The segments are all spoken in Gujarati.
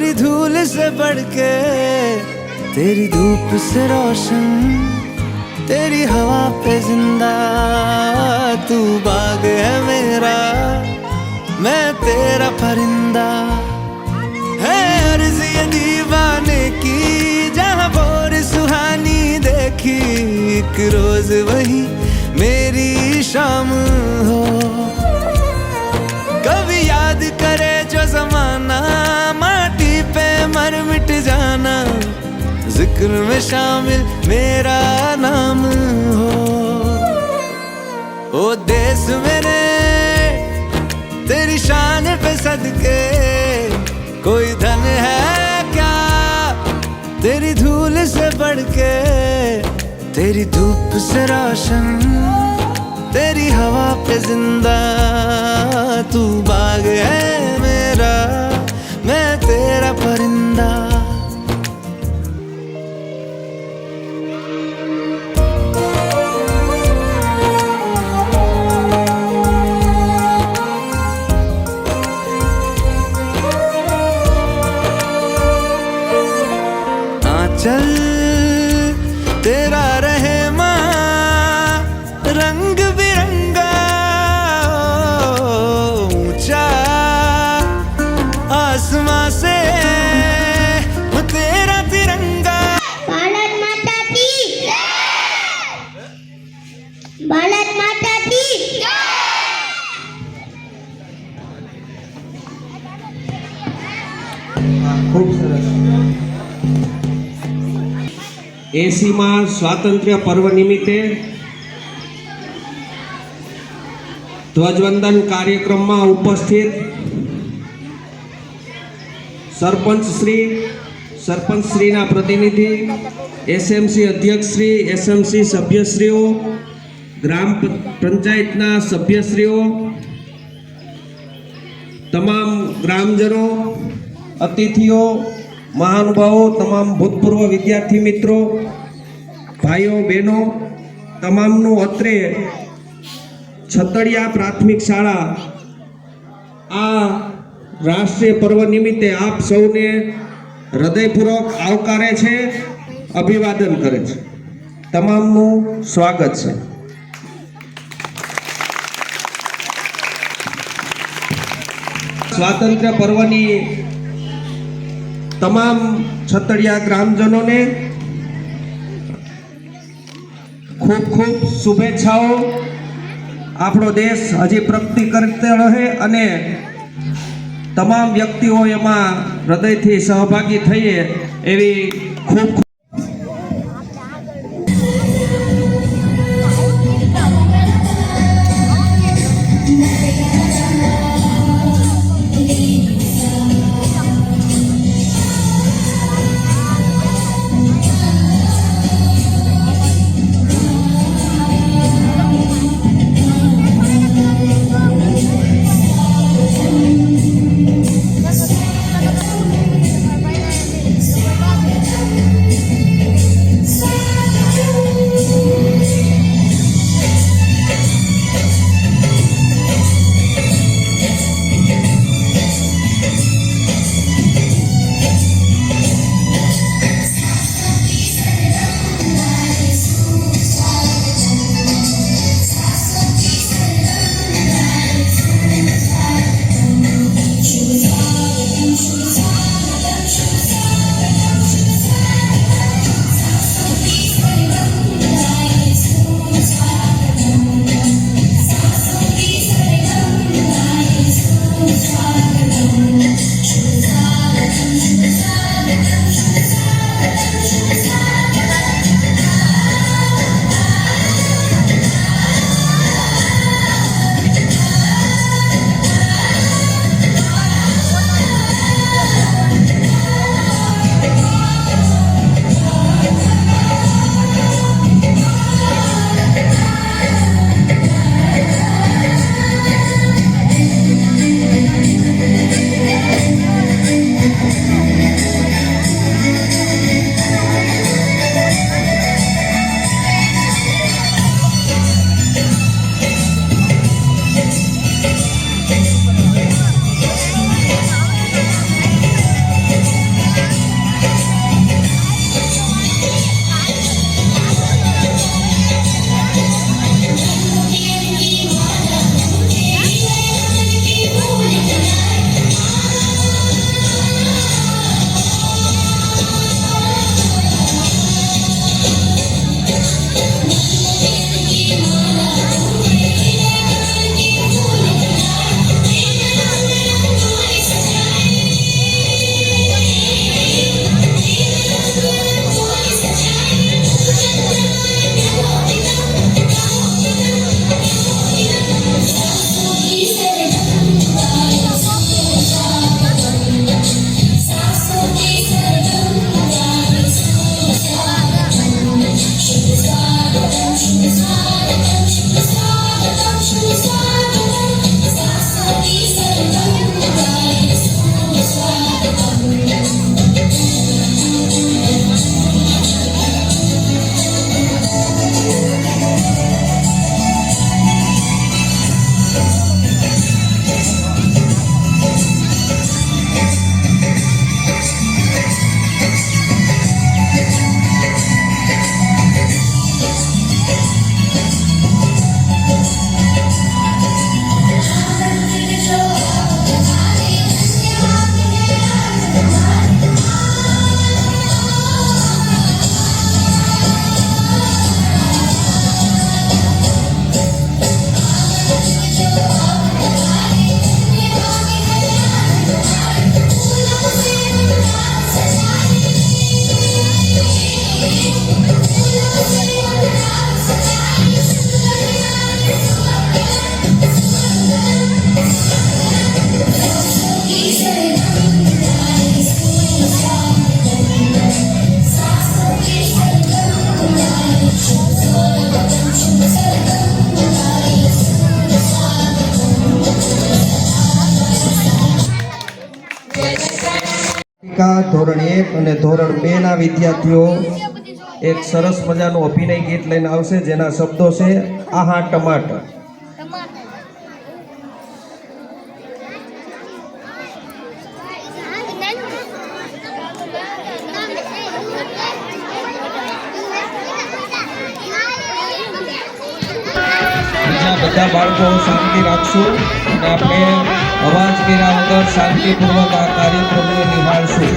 तेरी धूल से बढ़ के, तेरी धूप से रोशन, तेरी हवा पे जिंदा। तू बाग है मेरा, मैं तेरा परिंदा। है अर्ज़ ये दीवाने की, जहाँ भोर सुहानी देखी, एक रोज वही मेरी शाम हो। कभी याद करे जो जमाना, माटी पे मर मिट जाना, जिक्र में शामिल मेरा नाम हो। ओ देश मेरे तेरी शान पे सदके, कोई धन है क्या तेरी धूल से बढ़ के। तेरी धूप से रोशन, तेरी हवा पे जिंदा। तू बाग है मेरा, मैं तेरा परिंदा। चल तेरा रहे माँ रंग बिरंगा, ऊंचा आसमां से तेरा तिरंगा। भारत माता की जय, भारत माता की जय। खूब सरस। 80મા સ્વાતંત્ર્ય પર્વ નિમિત્તે ધ્વજવંદન કાર્યક્રમમાં ઉપસ્થિત સરપંચશ્રીના પ્રતિનિધિ, એસએમસી અધ્યક્ષશ્રી, એસએમસી સભ્યશ્રીઓ, ગ્રામ પંચાયતના સભ્યશ્રીઓ, તમામ ગ્રામજનો, અતિથિઓ, મહાનુભાવો, તમામ ભૂતપૂર્વ વિદ્યાર્થી મિત્રો, ભાઈઓ બહેનો, તમામનું અત્રે છતડિયા પ્રાથમિક શાળા આ રાષ્ટ્રીય પર્વ નિમિત્તે આપ સૌને હૃદયપૂર્વક આવકારે છે, અભિવાદન કરે છે. તમામનું સ્વાગત છે. સ્વાતંત્ર્ય પર્વની તમામ છતડિયા ગ્રામજનોને ખૂબ ખૂબ શુભેચ્છાઓ. આપણો દેશ હજી પ્રગતિ કરતો રહે અને તમામ વ્યક્તિઓ એમાં હૃદયથી સહભાગી થઈએ એવી ખૂબ બાલિકા ધોરણ 1 અને ધોરણ 2 ના વિદ્યાર્થીઓ એક સરસ મજાનું અભિનય ગીત લઈને આવશે, જેના શબ્દો છે આહા ટમાટર. બીજા બધા બાળકો શાંતિ રાખશું અને આપણે અવાજ કર્યા વગર શાંતિપૂર્વક આ કાર્યક્રમને નિહાળશું.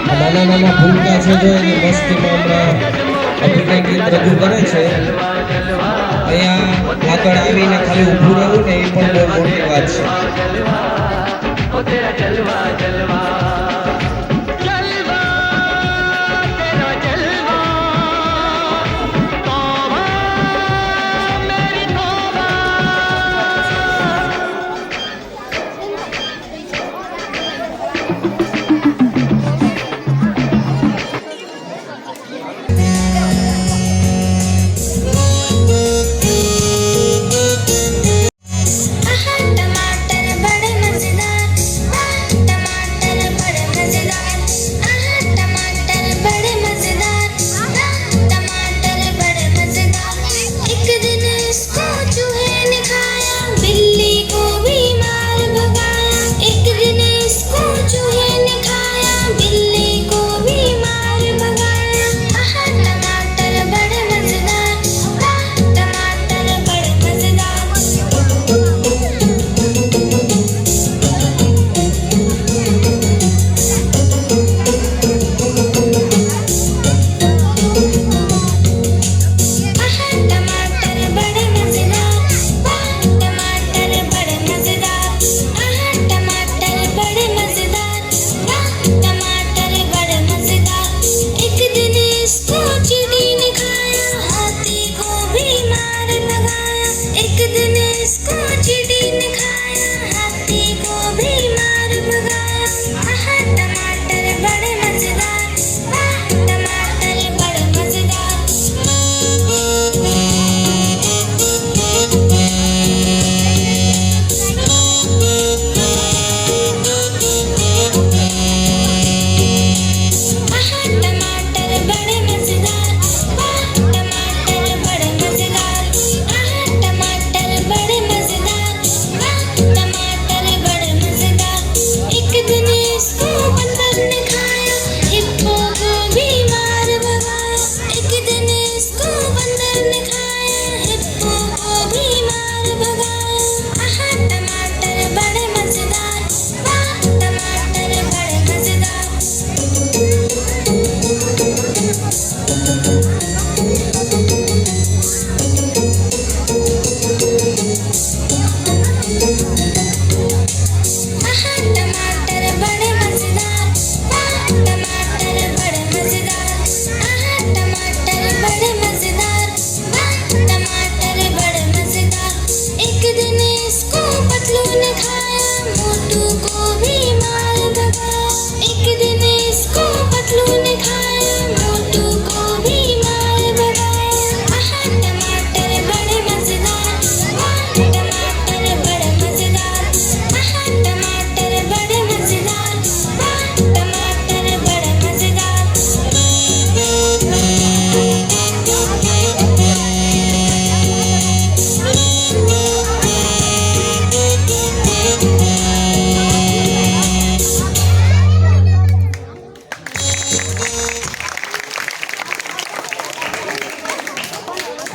નાના નાના ભૂલકા છે જો એની મસ્તીમાં હમણાં અભિનય ગીત રજૂ કરે છે. અહીંયા આગળ આવીને ખાલી ઊભું રહેવું ને એ પણ બહુ મોટી વાત છે.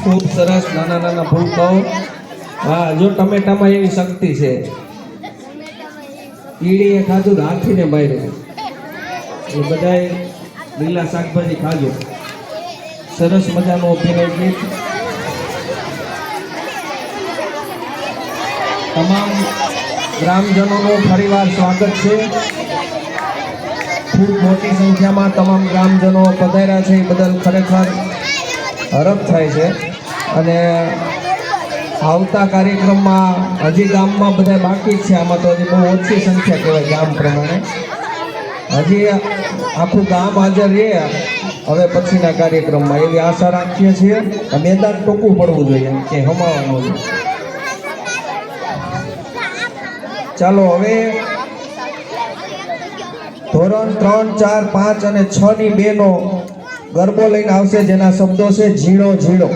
ખૂબ સરસ. નાના નાના ભૂલકાઓ. હા, જો ટમેટામાં એવી શક્તિ છે. કીડીએ ખાધું તો હાથીને માર્યો. એ બધાએ લીલા શાકભાજી ખાજો. સરસ મજાનું અભિનય ગીત. તમામ ગ્રામજનોનું ફરીવાર સ્વાગત છે. ખૂબ મોટી સંખ્યામાં તમામ ગ્રામજનો પધાર્યા છે, એ બદલ ખરેખર હરખ થાય છે. અને આવતા કાર્યક્રમમાં હજી ગામમાં બધા બાકી જ છે. આમાં તો હજી બહુ ઓછી સંખ્યા કહેવાય ગામ પ્રમાણે. હજી આખું ગામ હાજર રહે હવે પછીના કાર્યક્રમમાં, એવી આશા રાખીએ છીએ. મેદાન ટૂંકું પડવું જોઈએ કે હમાવાનું છે. ચાલો હવે ધોરણ 3, 4, 5 અને 6 ની બેનો ગરબો લઈને આવશે, જેના શબ્દો છે ઝીણો ઝીણો.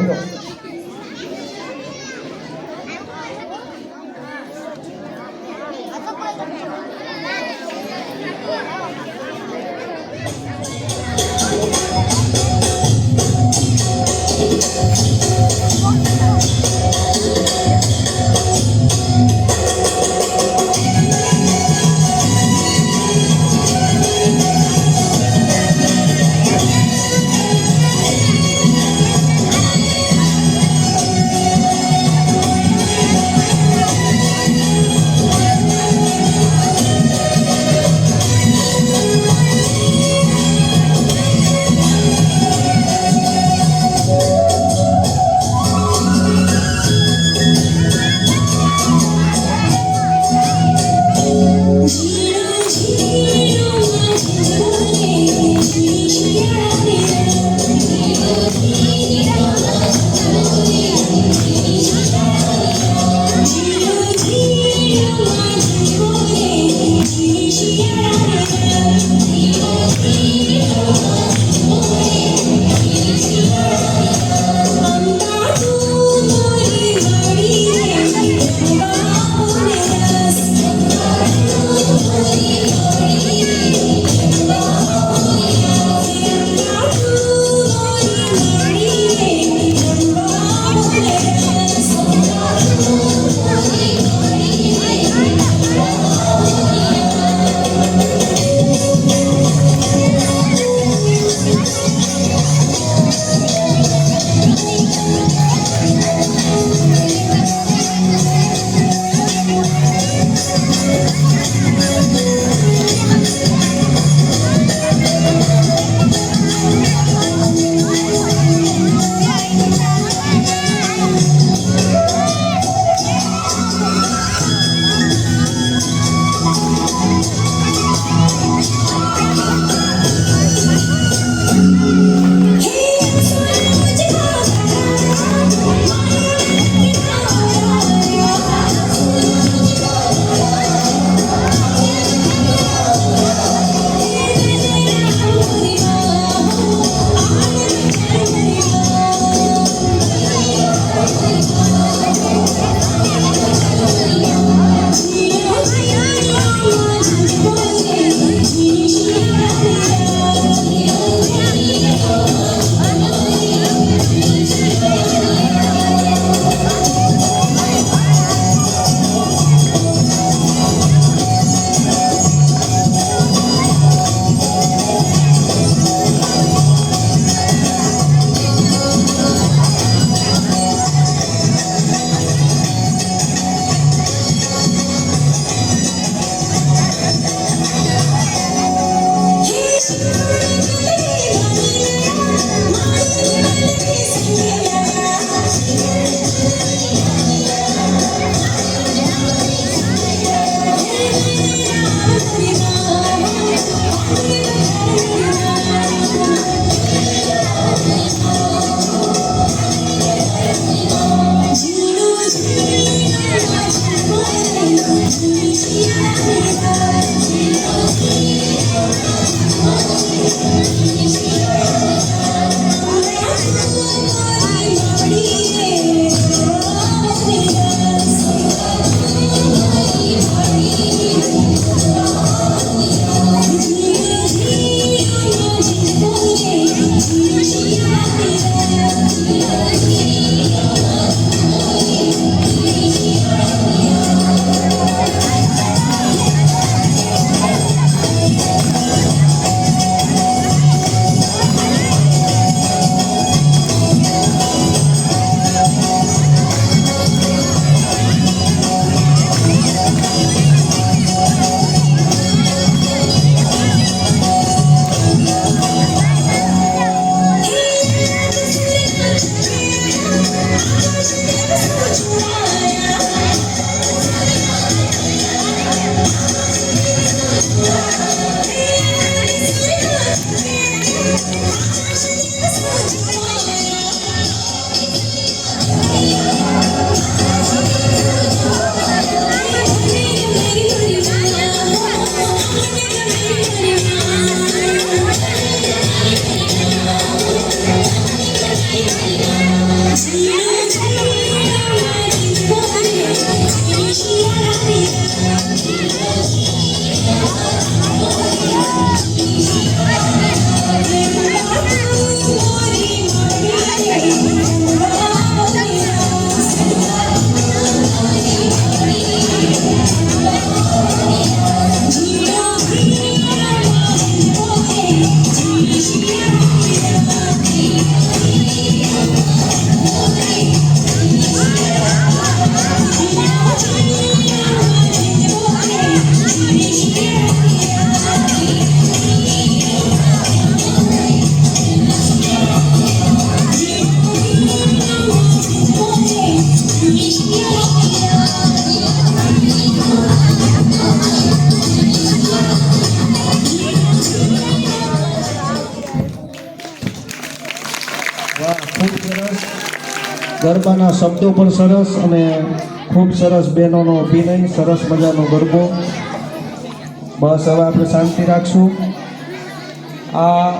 ગરબાના શબ્દો પણ સરસ અને ખૂબ સરસ બહેનોનો અભિનય, સરસ મજાનો ગરબો. બસ હવે આપણે શાંતિ રાખશું. આ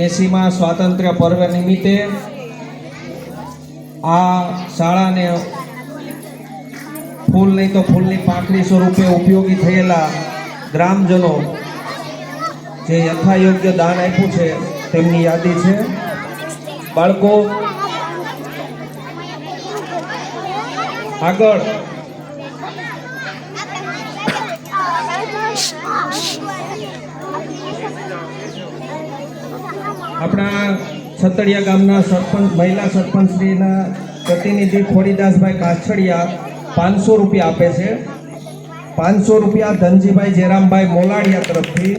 80મા સ્વાતંત્ર્ય પર્વ નિમિત્તે આ શાળાને ફૂલ નહીં તો ફૂલની પાંખડી સ્વરૂપે ઉપયોગી થયેલા ગ્રામજનો જે યથાયોગ્ય દાન આપ્યું છે તેમની યાદી છે. બાળકો આગળ આપણા છતડિયા ગામના સરપંચ, મહિલા સરપંચ શ્રીના પ્રતિનિધિ ખોડીદાસભાઈ કાછડિયા 500 રૂપિયા આપે છે. 500 રૂપિયા ધનજીભાઈ જેરામભાઈ મોલાડિયા તરફથી,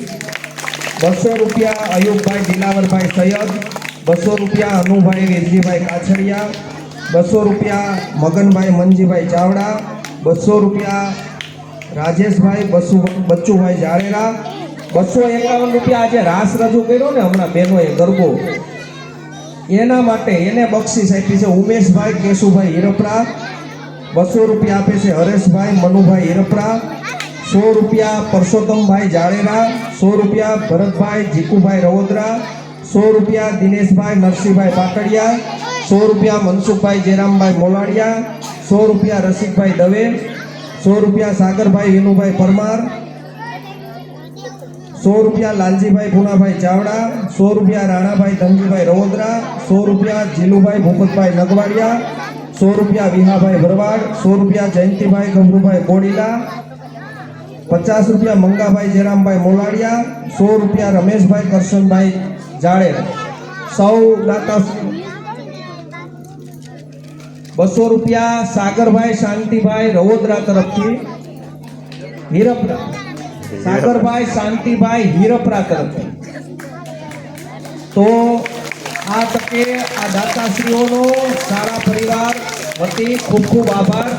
200 રૂપિયા અયુબભાઈ દિલાવરભાઈ સૈયદ, 200 રૂપિયા અનુભાઈ વીરજીભાઈ કાછડિયા, 200 રૂપિયા મગનભાઈ મનજીભાઈ ચાવડા, 200 રૂપિયા રાજેશભાઈ બચ્ચુભાઈ જાડેરા, 251 રૂપિયા આજે રાસ રજૂ કર્યો ને હમણાં બહેનોએ ગરબો, એના માટે એને બક્ષિસ આપી છે ઉમેશભાઈ કેશુભાઈ હિરપરા. 200 રૂપિયા આપે છે હરેશભાઈ મનુભાઈ હિરપરા. 100 રૂપિયા પરસોત્તમભાઈ જાડેરા. 100 રૂપિયા ભરતભાઈ જીકુભાઈ રવોદરા. 100 રૂપિયા દિનેશભાઈ નરસિંહભાઈ પાટડિયા. 100 રૂપિયા મનસુખભાઈ જેરામભાઈ મોલાડિયા. 100 રૂપિયા રસિકભાઈ દવે. 100 રૂપિયા સાગરભાઈ વિનુભાઈ પરમાર. 100 રૂપિયા લાલજીભાઈ પુનાભાઈ ચાવડા. 100 રૂપિયા રાણાભાઈ ધનજીભાઈ રવોદરા. 100 રૂપિયા જીલુભાઈ ભૂપતભાઈ નગવાડિયા. 100 રૂપિયા વિહાભાઈ ભરવાડ. 100 રૂપિયા જયંતિભાઈ ગભરુભાઈ કોડીલા. 50 રૂપિયા મંગાભાઈ જેરામભાઈ મોલાડિયા. 100 રૂપિયા રમેશભાઈ કરશનભાઈ જાડેરા. સૌ દાતા 200 રૂપિયા સાગરભાઈ શાંતિભાઈ રવોદરા તરફથી હિરપરા. સાગરભાઈ શાંતિભાઈ હિરપરા તરફથી. તો આ તકે આ દાતાશ્રીઓનો શાળા પરિવાર વતી ખૂબ ખૂબ આભાર.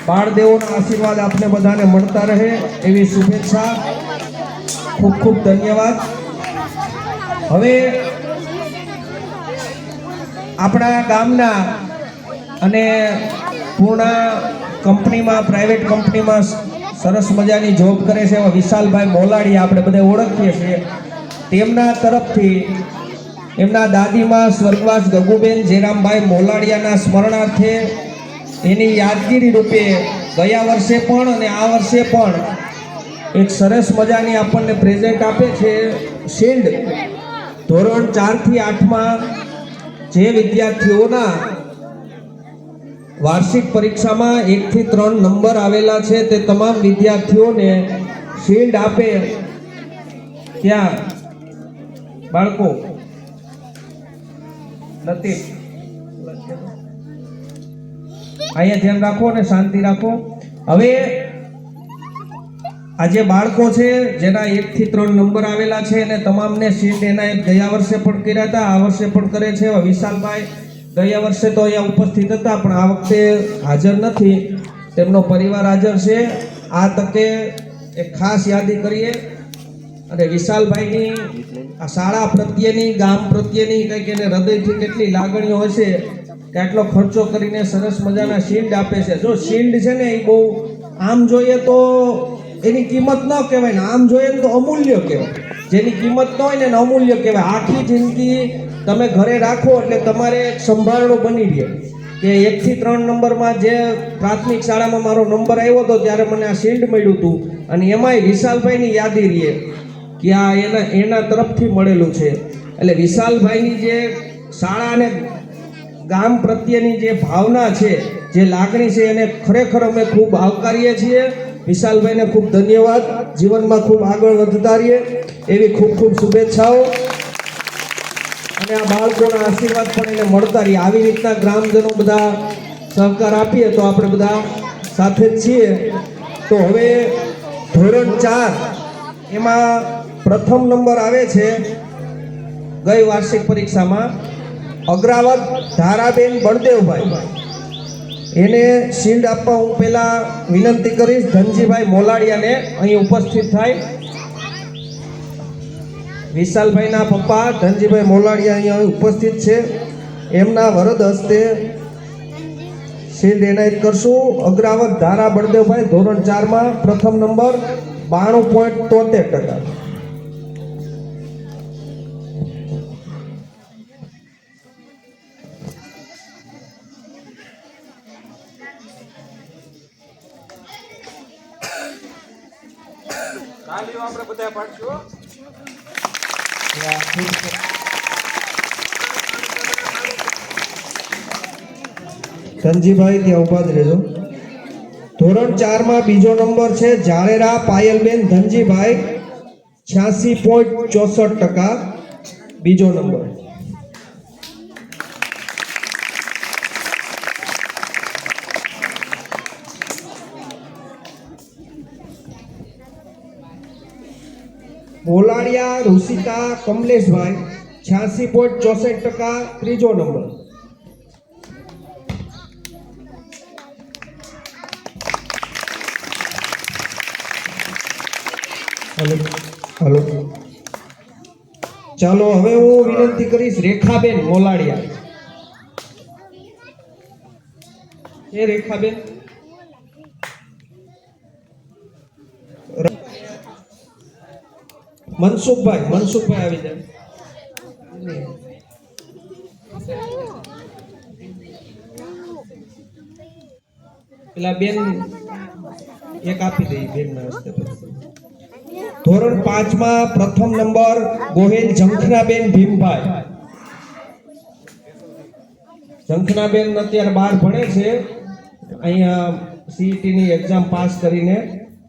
બાળદેવોના આશીર્વાદ આપને બધાને મળતા રહે એવી શુભેચ્છા. ખૂબ ખૂબ ધન્યવાદ. હવે આપણા ગામના અને પૂર્ણા કંપનીમાં, પ્રાઇવેટ કંપનીમાં સરસ મજાની જોબ કરે છે એવા વિશાલભાઈ મોલાડિયા આપણે બધા ઓળખીએ છીએ. તેમના તરફથી એમના દાદીમાં સ્વર્ગવાસ ગગુબેન જેરામભાઈ મોલાડિયાના સ્મરણાર્થે એની યાદગીરી રૂપે ગયા વર્ષે પણ અને આ વર્ષે પણ એક સરસ મજાની આપણને પ્રેઝન્ટ આપે છે શિલ્ડ. ધોરણ 4 થી 8માં જે વિદ્યાર્થીઓના વાર્ષિક પરીક્ષામાં 1 થી 3 નંબર આવેલા છે તે તમામ વિદ્યાર્થીઓને શિલ્ડ આપે. ત્યાં બાળકો નથી, અહીંયા ધ્યાન રાખો અને શાંતિ રાખો. હવે આ જે બાળકો છે જેના 1 થી 3 નંબર આવેલા છે અને તમામને શિલ્ડ એના ગયા વર્ષે પણ કર્યા હતા, આ વર્ષે પણ કરે છે. વિશાલભાઈ ગયા વર્ષે તો અહીંયા ઉપસ્થિત હતા પણ આ વખતે હાજર નથી, તેમનો પરિવાર હાજર છે. આ તકે એક ખાસ યાદી કરીએ અને વિશાલભાઈની આ શાળા પ્રત્યેની, ગામ પ્રત્યેની કંઈક એને હૃદયથી કેટલી લાગણીઓ હશે કે આટલો ખર્ચો કરીને સરસ મજાના શિલ્ડ આપે છે. જો શિલ્ડ છે ને એ બહુ આમ જોઈએ તો એની કિંમત ન કહેવાય ને આમ જોઈએ તો અમૂલ્ય કહેવાય. જેની કિંમત ન હોય ને એને અમૂલ્ય કહેવાય. આખી જિંદગી તમે ઘરે રાખો એટલે તમારે એક સંભાળણું બની રહે કે 1 થી 3 નંબરમાં જે પ્રાથમિક શાળામાં મારો નંબર આવ્યો હતો ત્યારે મને આ શિલ્ડ મળ્યું હતું અને એમાંય વિશાલભાઈની યાદી રહે કે આ એના તરફથી મળેલું છે. એટલે વિશાલભાઈની જે શાળા અને ગામ પ્રત્યેની જે ભાવના છે, જે લાગણી છે એને ખરેખર અમે ખૂબ આવકારીએ છીએ. વિશાલભાઈને ખૂબ ધન્યવાદ. જીવનમાં ખૂબ આગળ વધતા રહીએ એવી ખૂબ ખૂબ શુભેચ્છાઓ અને આ બાળકોના આશીર્વાદ પણ એને મળતા રહીએ. આવી રીતના ગ્રામજનો બધા સહકાર આપીએ તો આપણે બધા સાથે જ છીએ. તો હવે ધોરણ 4 એમાં પ્રથમ નંબર આવે છે ગઈ વાર્ષિક પરીક્ષામાં અગ્રાવત ધારાબેન બળદેવભાઈ. એને શિલ્ડ આપવા હું પહેલા વિનંતી કરીશ ધનજીભાઈ મોલાડિયાને અહીં ઉપસ્થિત થાય. વિશાલભાઈના પપ્પા ધનજીભાઈ મોલાડિયા અહીં ઉપસ્થિત છે. એમના વરદ હસ્તે શિલ્ડ એનાયત કરશું. અગ્રાવત ધારા બળદેવભાઈ ધોરણ 4 માં પ્રથમ નંબર 92.73%. આપણે બધા પાડશું. ધનજીભાઈ ત્યાં ઉભા જ રહેજો. ધોરણ 4 માં બીજો નંબર છે જાળેરા પાયલબેન ધનજીભાઈ 86.64%. બીજો નંબર. બોલાડિયા ઋષિતા કમલેશભાઈ 86.64%. ત્રીજો નંબર. હલો. ચાલો હવે હું વિનંતી કરીશ રેખાબેન મોલાડિયા. એ રેખાબેન મનસુખભાઈ આવી જાય. પેલા બેન એક આપી દઈ બેન ના હસ્તે. ધોરણ 5 માં પ્રથમ નંબર ગોહેલ ઝંખનાબેન ભીમભાઈ. ઝંખનાબેન અત્યારે 12 ભણે છે અહીંયા સીઈટી ની એક્ઝામ પાસ કરીને,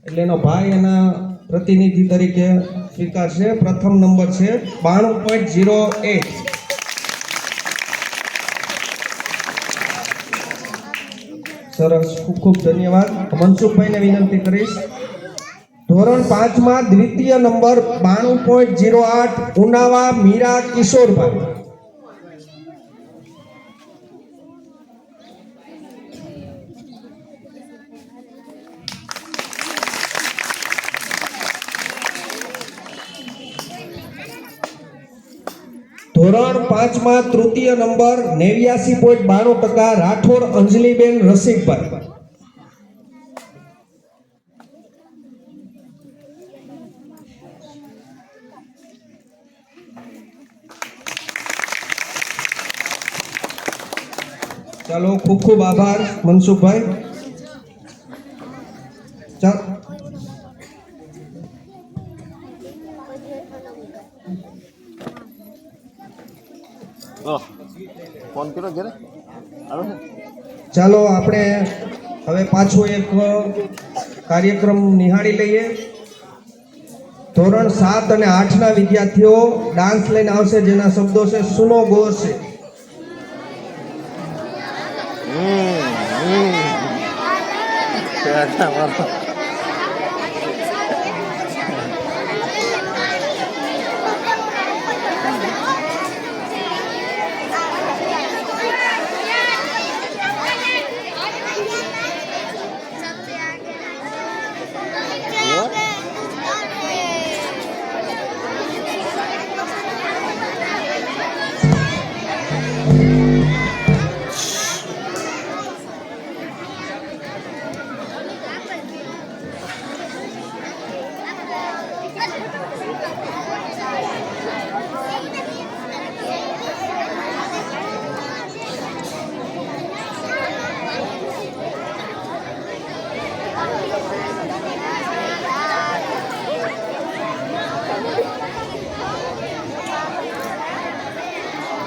એટલે એનો ભાઈ એના પ્રતિનિધિ તરીકે સ્વીકારશે. પ્રથમ નંબર છે 92.08. સરસ, ખૂબ ખૂબ ધન્યવાદ. મનસુખભાઈને વિનંતી કરીશ. ધોરણ 5 માં દ્વિતીય નંબર 92.08 ઉનાવા મીરા કિશોરભાઈ. ધોરણ 5 માં તૃતીય નંબર 89.92% રાઠોડ અંજલિબેન રસિકભાઈ. ચાલો, ખૂબ ખૂબ આભાર મનસુખભાઈ. ચાલો ફોન કર્યો ઘરે આવે છે. ચાલો આપણે હવે પાછો એક કાર્યક્રમ નિહાળી લઈએ. ધોરણ 7 અને 8 ના વિદ્યાર્થીઓ ડાન્સ લઈને આવશે, જેના શબ્દો છે સુનો ગોર છે.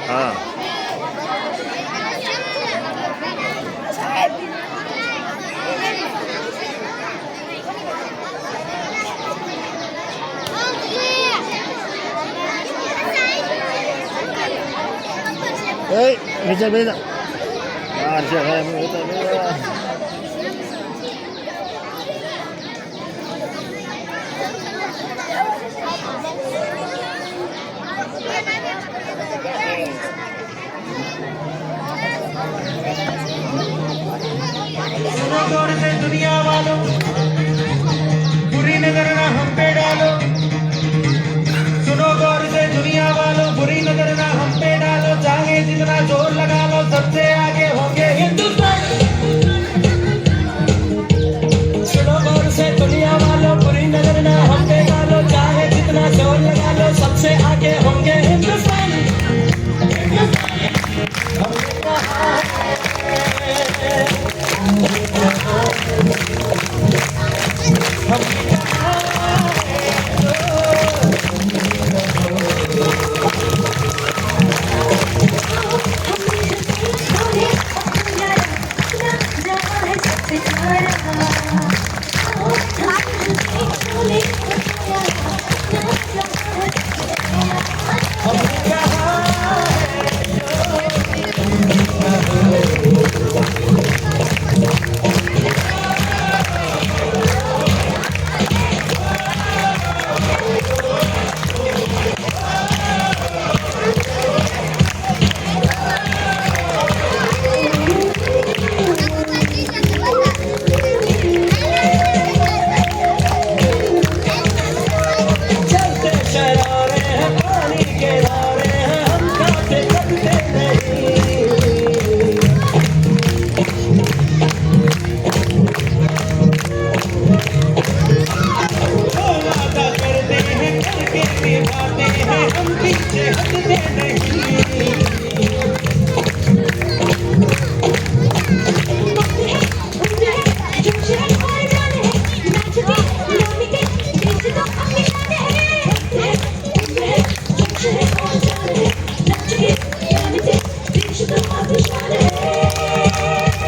હા, નીચે બેસા બહાર છે. दौर से दुनिया वालों बुरी नजर ना हम पे डालो. सुनो गौर से दुनिया वालों बुरी नजर ना हम पे डालो. चाहे जितना जोर लगा चलते शरारे हैं पानी के धारे हैं हम खाते थकते नहीं वादा करते हैं करके निभाते हैं हम पीछे हटते नहीं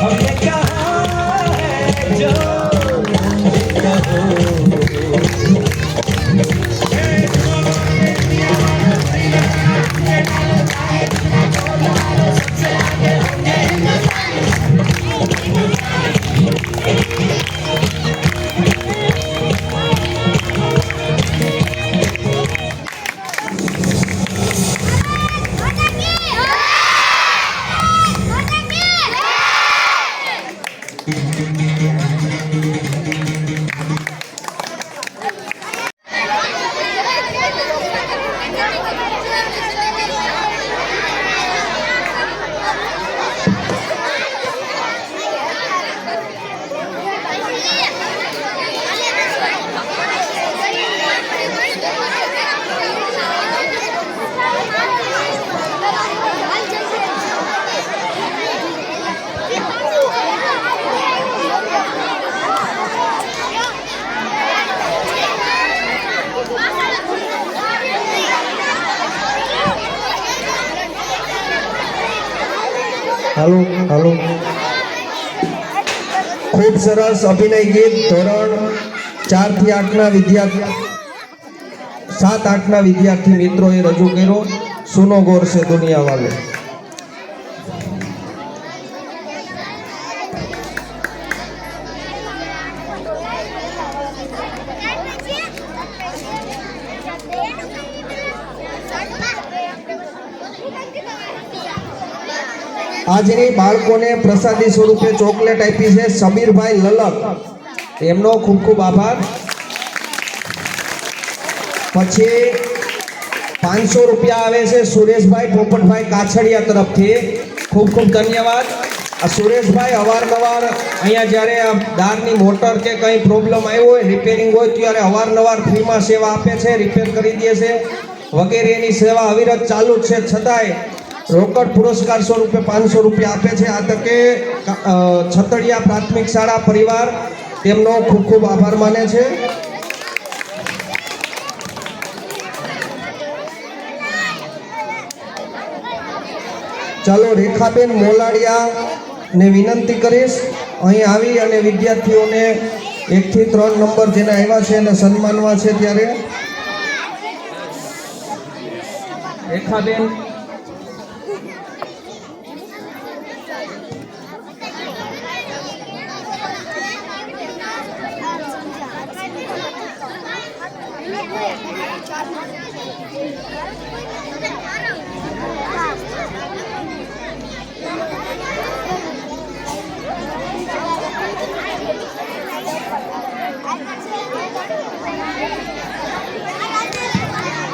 हमने कहा है जो હાલો હાલો ખૂબ સરસ અભિનય ગીત ધોરણ 4 થી 8 ના વિદ્યાર્થી 7-8 ના વિદ્યાર્થી મિત્રોએ રજૂ કર્યો સુનો ગોર સે દુનિયા વાલે આજની બાળકોને પ્રસાદી સ્વરૂપે ચોકલેટ આપી છે સમીરભાઈ લલક એમનો ખૂબ ખૂબ આભાર પછી 500 રૂપિયા આવે છે સુરેશભાઈ પોપટભાઈ કાછડિયા તરફથી ખૂબ ખૂબ ધન્યવાદ આ સુરેશભાઈ અવારનવાર અહીંયા જ્યારે આ દારની મોટર કે કંઈ પ્રોબ્લેમ આવ્યો હોય રિપેરિંગ હોય ત્યારે અવારનવાર ફ્રીમાં સેવા આપે છે રિપેર કરી દે છે વગેરેની સેવા અવિરત ચાલુ જ છે છતાંય રોકડ પુરસ્કાર સ્વરૂપે 500 રૂપિયા આપે છે આ તકે છતડિયા પ્રાથમિક શાળા પરિવાર તેમનો ખૂબ ખૂબ આભાર માને છે ચાલો રેખાબેન મોલાડિયા ને વિનંતી કરીશ અહીં આવી અને વિદ્યાર્થીઓને 1 થી 3 નંબર જેને આવ્યા છે એને સન્માનવા છે ત્યારે રેખાબેન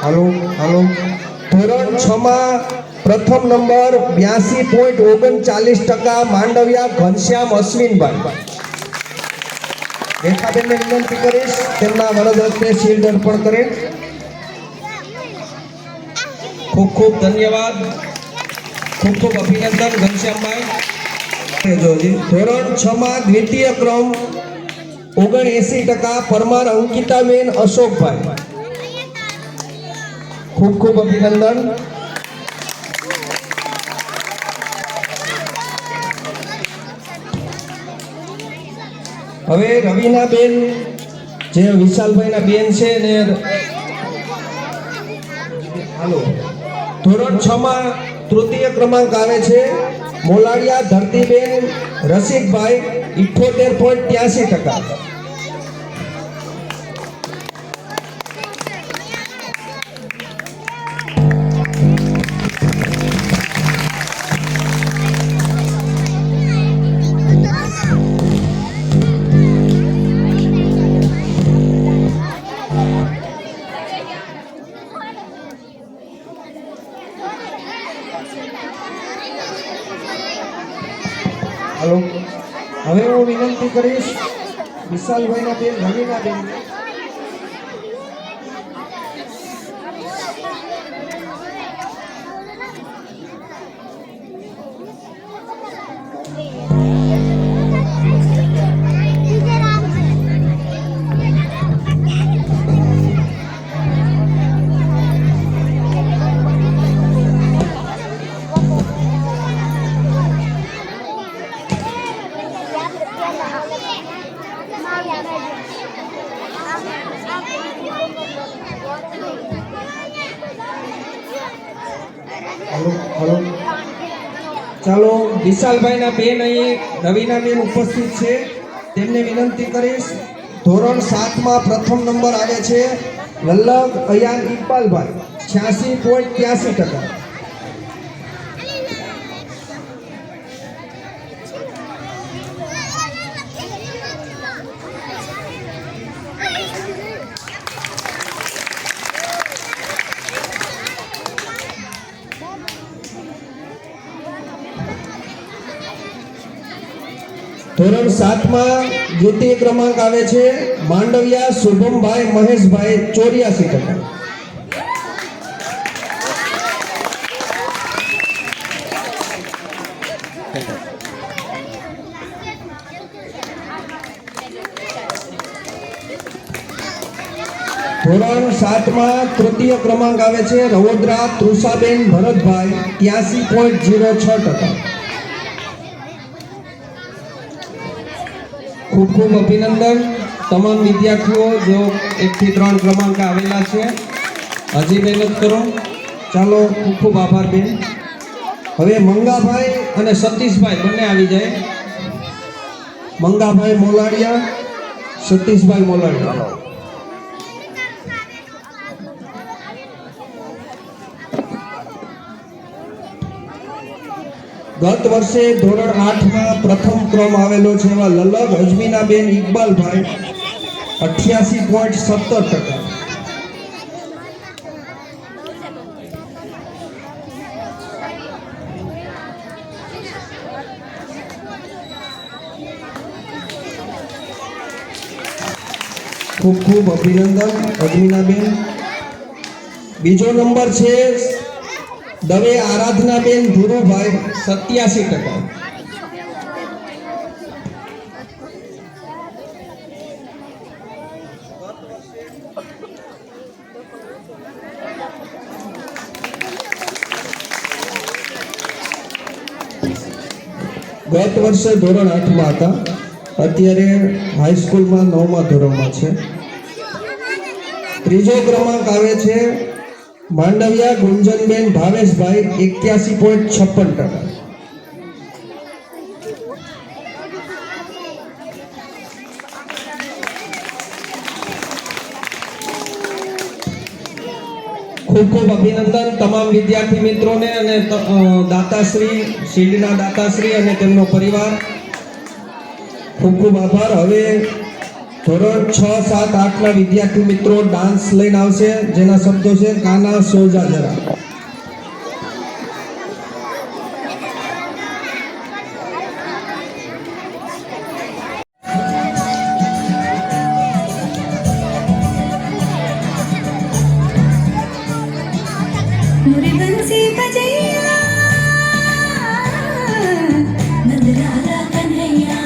हेलो हेलो ધોરણ 6 માં પ્રથમ નંબર 82.39% માંડવિયા ઘનશ્યામ અશ્વિનભાઈ રેખાબેનને વિનંતી કરીશ તેમના વરદ હસ્તે શિલ્ડ અર્પણ કરે ખૂબ ખૂબ ધન્યવાદ ખૂબ ખૂબ અભિનંદન ઘનશ્યામભાઈ જોજી ધોરણ 6 માં દ્વિતીય ક્રમ 79%, પરમાર અંકિતાબેન અશોકભાઈ. ખૂબ ખૂબ અભિનંદન. હવે રવિનાબેન જે વિશાલભાઈના બેન છે ને હાલો ધોરણ 6 માં તૃતીય ક્રમાંક આવે છે મોલાડિયા ધરતીબેન રસિકભાઈ 78.83%. हेलो હવે હું વિનંતી કરીશ વિશાલભાઈના બેન રવિનાબેન हेलो ચાલો વિશાલભાઈના બેન અહીં રવિનાબેન ઉપસ્થિત છે તેમને વિનંતી કરીશ ધોરણ 7 માં પ્રથમ નંબર આવે છે વલ્લભ અયાન ઇકબાલભાઈ 86.83%. ધોરણ 7 માં દ્વિતીય ક્રમાંક આવે છે માંડવિયા શુભમભાઈ મહેશભાઈ 84%. ધોરણ 7 માં તૃતીય ક્રમાંક આવે છે રવોદરા તૃષાબેન ભરતભાઈ 83.06%. ખૂબ ખૂબ અભિનંદન તમામ વિદ્યાર્થીઓ જો 1 થી 3 ક્રમાંક આવેલા છે હજી મહેનત કરો. ચાલો ખૂબ ખૂબ આભાર બેન. હવે મંગાભાઈ અને સતીશભાઈ બંને આવી જાય. મંગાભાઈ મોલાડિયા સતીશભાઈ મોલાડિયા. ગત વર્ષે ધોરણ 8 માં પ્રથમ ક્રમ આવેલો છે એવા લલગ અજમીનાબેન ઇકબાલભાઈ 88.17%. ખૂબ ખૂબ અભિનંદન અજમીનાબેન. બીજો નંબર છે દવે આરાધનાબેન ધીરુભાઈ 87%. ગત વર્ષે ધોરણ 8 માં હતા અત્યારે હાઈસ્કૂલમાં 9મા ધોરણમાં છે. ત્રીજો ક્રમાંક આવે છે માંડવિયા ગુંજનબેન ભાવેશભાઈ 81.56%. ખૂબ ખૂબ અભિનંદન તમામ વિદ્યાર્થી મિત્રોને અને દાતાશ્રી શિલ્ડના દાતાશ્રી અને તેમનો પરિવાર. ખૂબ ખૂબ આભાર. હવે ધોરણ 6, 7, 8 ના વિદ્યાર્થી મિત્રો ડાન્સ લઈને આવશે જેના શબ્દો છે કાના સોજા જરા. मुरी बंसी बजैया नंदलाला कन्हैया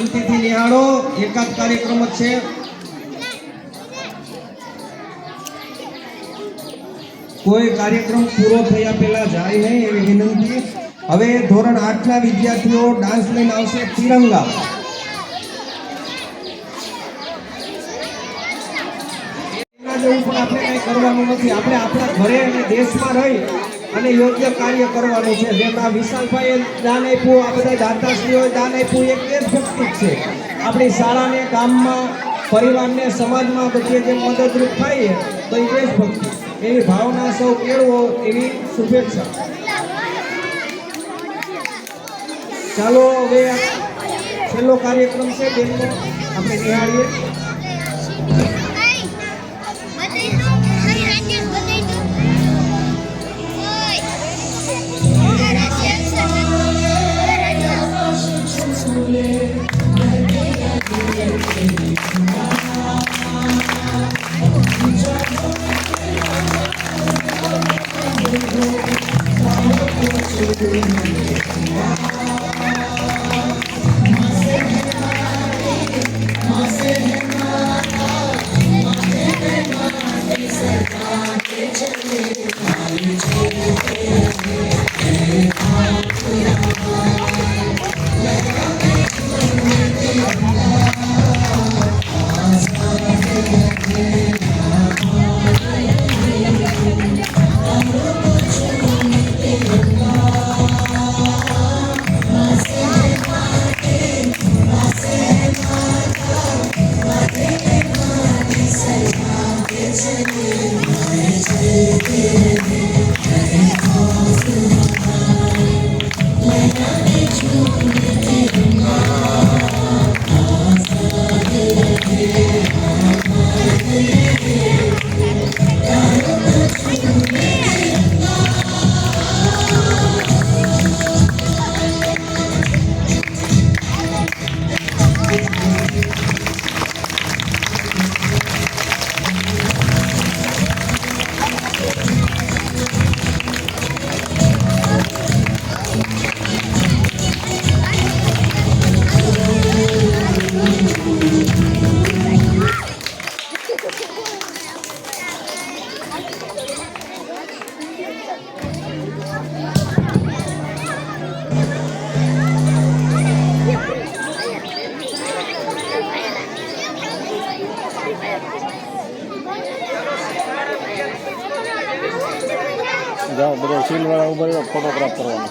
શાંતિથી નિહાળો, એકાદ કાર્યક્રમ જ છે. કોઈ કાર્યક્રમ પૂરો થયા પહેલા જાય નહીં એવી વિનંતી. હવે ધોરણ 8 ના વિદ્યાર્થીઓ ડાન્સ લઈને આવશે તિરંગા. એના જેવું પણ આપણે કંઈ કરવાનું નથી. આપણે આપણા ઘરે અને દેશમાં રહી અને યોગ્ય કાર્ય કરવાનું છે. જેમ આ વિશાલભાઈએ દાન આપ્યું, આ બધા દાતાશ્રીઓએ દાન આપ્યું, એક દેશભક્તિ જ છે. આપણી શાળાને, ગામમાં, પરિવારને, સમાજમાં બધી જેમ મદદરૂપ થાય તો એ દેશભક્તિ. એવી ભાવના સૌ કેળવો એવી શુભેચ્છા. ચાલો હવે છેલ્લો કાર્યક્રમ છે બેનનો, આપણે નિહાળીએ. જાઓ બધા સીલ વાળા ઉભા રહ્યો, ફોટોગ્રાફ કરવાનો.